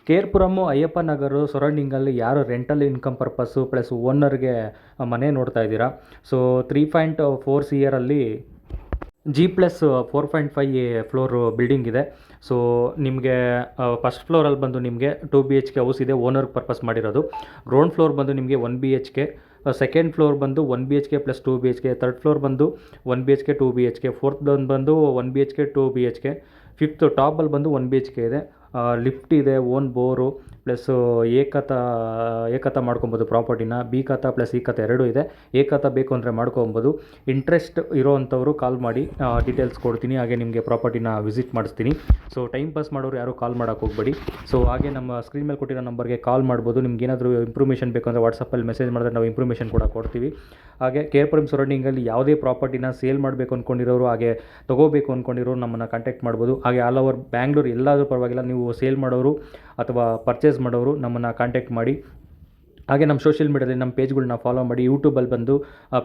ಕೇರ್ಪುರಮ್ಮು ಅಯ್ಯಪ್ಪ ನಗರ ಸರೌಂಡಿಂಗಲ್ಲಿ ಯಾರು rental income purpose plus ಓನರ್ಗೆ ಮನೆ ನೋಡ್ತಾ ಇದ್ದೀರಾ, ಸೊ 3.4 CRಲ್ಲಿ G+4.5 ಫ್ಲೋರು ಬಿಲ್ಡಿಂಗ್ ಇದೆ. ಸೊ ನಿಮಗೆ ಫಸ್ಟ್ ಫ್ಲೋರಲ್ಲಿ ಬಂದು ನಿಮಗೆ 2 BHK ಹೌಸ್ ಇದೆ, ಓನರ್ ಪರ್ಪಸ್ ಮಾಡಿರೋದು. ಗ್ರೌಂಡ್ ಫ್ಲೋರ್ ಬಂದು ನಿಮಗೆ 1 BHK, ಸೆಕೆಂಡ್ ಫ್ಲೋರ್ ಬಂದು 1 BHK plus 2 BHK, third floor ಬಂದು 1 BHK 2 BHK, ಫೋರ್ತ್ ಬಂದು 1 BHK 2 BHK, ಫಿಫ್ತ್ ಟಾಪಲ್ಲಿ ಬಂದು 1 BHK ಇದೆ. ಲಿಫ್ಟ್ ಇದೆ, ಓನ್ ಬೋರು ಪ್ಲಸ್ಸು ಏಕತ ಮಾಡ್ಕೊಬೋದು ಪ್ರಾಪರ್ಟಿನ. ಬಿ ಖಾತಾ ಪ್ಲಸ್ ಈ ಖಾತಾ ಎರಡೂ ಇದೆ. ಏಕತ ಬೇಕು ಅಂದರೆ ಮಾಡ್ಕೊಬೋದು. ಇಂಟ್ರೆಸ್ಟ್ ಇರೋವಂಥವ್ರು ಕಾಲ್ ಮಾಡಿ, ಡೀಟೇಲ್ಸ್ ಕೊಡ್ತೀನಿ. ಹಾಗೆ ನಿಮಗೆ ಪ್ರಾಪರ್ಟಿನ ವಿಸಿಟ್ ಮಾಡಿಸ್ತೀನಿ. ಸೊ ಟೈಮ್ ಪಾಸ್ ಮಾಡೋರು ಯಾರೂ ಕಾಲ್ ಮಾಡೋಕ್ಕೆ ಹೋಗಬೇಡಿ. ಸೊ ಹಾಗೆ ನಮ್ಮ ಸ್ಕ್ರೀನ್ ಮೇಲೆ ಕೊಟ್ಟಿರೋ ನಂಬರ್ಗೆ ಕಾಲ್ ಮಾಡ್ಬೋದು. ನಿಮ್ಗೆ ಏನಾದರೂ ಇಂಪ್ರೂಮೇಷನ್ ಬೇಕು ಅಂದರೆ ವಾಟ್ಸಪ್ಪಲ್ಲಿ ಮೆಸೇಜ್ ಮಾಡಿದ್ರೆ ನಾವು ಇಂಪ್ರೂಮೇಷನ್ ಕೂಡ ಕೊಡ್ತೀವಿ. ಹಾಗೆ ಕೇರ್ಪುರಂ ಸರೌಂಡಿಂಗಲ್ಲಿ ಯಾವುದೇ ಪ್ರಾಪರ್ಟಿನ ಸೇಲ್ ಮಾಡಬೇಕು ಅಂದ್ಕೊಂಡಿರೋರು, ಹಾಗೆ ತೊಗೋಬೇಕು ಅಂದ್ಕೊಂಡಿರೋರು ನಮ್ಮನ್ನು ಕಾಂಟ್ಯಾಕ್ಟ್ ಮಾಡ್ಬೋದು. ಹಾಗೆ ಆಲ್ ಓವರ್ ಬ್ಯಾಂಗ್ಳೂರು ಎಲ್ಲಾದರೂ ಪರವಾಗಿಲ್ಲ, ನೀವು ಸೇಲ್ ಮಾಡೋರು ಅಥವಾ ಪರ್ಚೇಸ್ ಮಾಡೋರು ನಮ್ಮನ್ನು ಕಾಂಟ್ಯಾಕ್ಟ್ ಮಾಡಿ. ಹಾಗೆ ನಮ್ಮ ಸೋಷಿಯಲ್ ಮೀಡಿಯಾದಲ್ಲಿ ನಮ್ಮ ಪೇಜ್ಗಳನ್ನ ಫಾಲೋ ಮಾಡಿ. ಯೂಟ್ಯೂಬಲ್ಲಿ ಬಂದು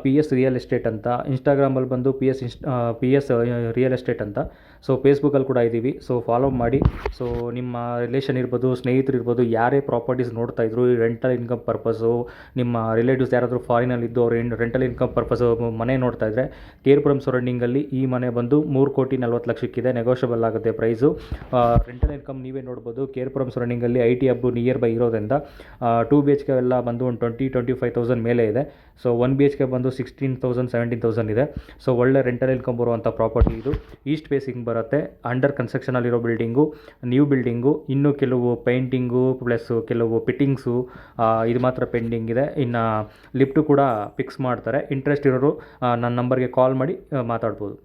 PS ರಿಯಲ್ ಎಸ್ಟೇಟ್ ಅಂತ, ಇನ್ಸ್ಟಾಗ್ರಾಮಲ್ಲಿ ಬಂದು PS ರಿಯಲ್ ಎಸ್ಟೇಟ್ ಅಂತ. ಸೊ ಫೇಸ್ಬುಕ್ಕಲ್ಲಿ ಕೂಡ ಇದ್ದೀವಿ. ಸೊ ಫಾಲೋ ಮಾಡಿ. ಸೊ ನಿಮ್ಮ ರಿಲೇಷನ್ ಇರ್ಬೋದು, ಸ್ನೇಹಿತರು ಇರ್ಬೋದು, ಯಾರೇ ಪ್ರಾಪರ್ಟೀಸ್ ನೋಡ್ತಾಯಿದ್ರು ರೆಂಟಲ್ ಇನ್ಕಮ್ ಪರ್ಪಸ್ಸು, ನಿಮ್ಮ ರಿಲೇಟಿವ್ಸ್ ಯಾರಾದರೂ ಫಾರಿನಲ್ಲಿದ್ದು ಅವ್ರು ರೆಂಟಲ್ ಇನ್ಕಮ್ ಪರ್ಪಸ್ಸು ಮನೆ ನೋಡ್ತಾಯಿದ್ರೆ, ಕೇರ್ಪುರಂ ಸರೌಂಡಿಂಗಲ್ಲಿ ಈ ಮನೆ ಬಂದು 3,40,00,000 ನೆಗೋಷಿಯಬಲ್ ಆಗುತ್ತೆ ಪ್ರೈಸು. ರೆಂಟಲ್ ಇನ್ಕಮ್ ನೀವೇ ನೋಡ್ಬೋದು. ಕೇರ್ಪುರಂ ಸರೌಂಡಿಂಗಲ್ಲಿ IT ಹಬ್ಬು ನಿಯರ್ ಬೈ ಇರೋದ್ರಿಂದ 2 BHK ಎಲ್ಲ ಬಂದು ಒಂದು 20,000-25,000 ಮೇಲೆ ಇದೆ. ಸೊ 1 BHK ಬಂದು 16,000-17,000 ಇದೆ. ಸೊ ಒಳ್ಳೆ ರೆಂಟಲ್ ಇನ್ಕಮ್ ಬರುವಂಥ ಪ್ರಾಪರ್ಟಿ ಇದು. ಈಸ್ಟ್ ಫೇಸಿಂಗ್ ಬರುತ್ತೆ. ಅಂಡರ್ ಕನ್ಸ್ಟ್ರಕ್ಷನಲ್ಲಿರೋ ಬಿಲ್ಡಿಂಗು, ನ್ಯೂ ಬಿಲ್ಡಿಂಗು. ಇನ್ನೂ ಕೆಲವು ಪೇಂಟಿಂಗು ಪ್ಲಸ್ ಕೆಲವು ಫಿಟ್ಟಿಂಗ್ಸು ಇದು ಮಾತ್ರ ಪೆಂಡಿಂಗ್ ಇದೆ. ಇನ್ನು ಲಿಫ್ಟು ಕೂಡ ಫಿಕ್ಸ್ ಮಾಡ್ತಾರೆ. ಇಂಟ್ರೆಸ್ಟ್ ಇರೋರು ನನ್ನ ನಂಬರ್ಗೆ ಕಾಲ್ ಮಾಡಿ ಮಾತಾಡ್ಬೋದು.